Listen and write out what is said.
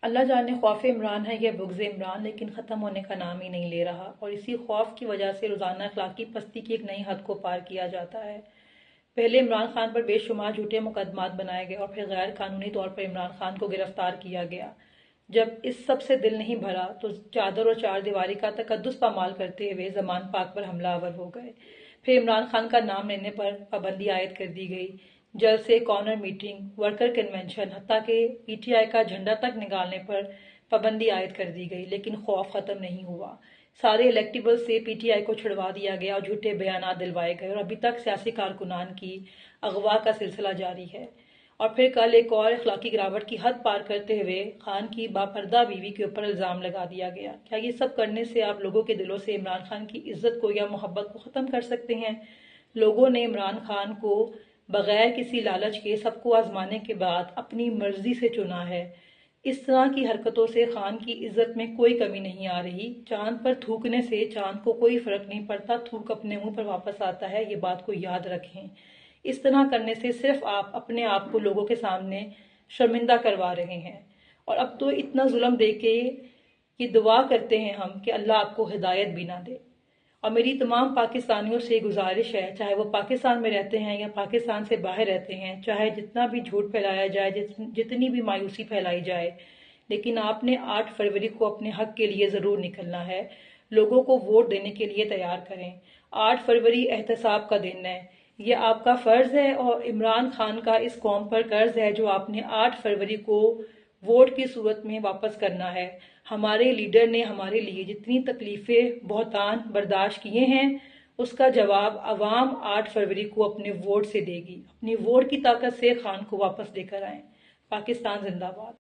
اللہ जाने खौफ इमरान है या बुग़्ज़ इमरान, लेकिन ख़त्म होने का नाम ही नहीं ले रहा और इसी खौफ की वजह से रोज़ाना अखलाकी पस्ती की एक नई हद को पार किया जाता है। पहले इमरान खान पर बेशुमार झूठे मुकदमात बनाए गए और फिर गैर कानूनी तौर पर इमरान खान को गिरफ्तार किया गया। जब इस सब से दिल नहीं भरा तो चादर और चार दीवारी का तकद्दुस पामाल करते हुए ज़मान पाक पर हमलावर हो गए। फिर इमरान खान का नाम लेने पर पाबंदी आयद कर दी गई। जलसे, कॉर्नर मीटिंग, वर्कर कन्वेंशन, हत्ता के पीटीआई का झंडा तक निकालने पर पाबंदी आयद कर दी गई, लेकिन खौफ खत्म नहीं हुआ। सारे इलेक्टेबल से पीटीआई को छुड़वा दिया गया और झूठे बयानात दिलवाए गए और अभी तक सियासी कारकुनान की अगवा का सिलसिला जारी है। और फिर कल एक और अखलाकी गिरावट की हद पार करते हुए खान की बापर्दा बीवी के ऊपर इल्ज़ाम लगा दिया गया। क्या ये सब करने से आप लोगों के दिलों से इमरान खान की इज्जत को या मोहब्बत को ख़त्म कर सकते हैं? लोगों ने इमरान खान को बगैर किसी लालच के सबको आजमाने के बाद अपनी मर्जी से चुना है। इस तरह की हरकतों से खान की इज्जत में कोई कमी नहीं आ रही। चांद पर थूकने से चांद को कोई फर्क नहीं पड़ता, थूक अपने मुंह पर वापस आता है, ये बात को याद रखें। इस तरह करने से सिर्फ आप अपने आप को लोगों के सामने शर्मिंदा करवा रहे हैं। और अब तो इतना जुल्म देके ये दुआ करते हैं हम कि अल्लाह आपको हिदायत भी ना दे। और मेरी तमाम पाकिस्तानियों से गुजारिश है, चाहे वो पाकिस्तान में रहते हैं या पाकिस्तान से बाहर रहते हैं, चाहे जितना भी झूठ फैलाया जाए, जितनी भी मायूसी फैलाई जाए, लेकिन आपने 8 फरवरी को अपने हक के लिए ज़रूर निकलना है। लोगों को वोट देने के लिए तैयार करें। 8 फरवरी एहतसाब का दिन है, ये आपका फ़र्ज़ है और इमरान खान का इस कौम पर कर्ज है जो आपने 8 फरवरी को वोट की सूरत में वापस करना है। हमारे लीडर ने हमारे लिए जितनी तकलीफ़ें बहुतान बर्दाश्त किए हैं, उसका जवाब अवाम 8 फरवरी को अपने वोट से देगी। अपनी वोट की ताकत से खान को वापस लेकर आएं। पाकिस्तान जिंदाबाद।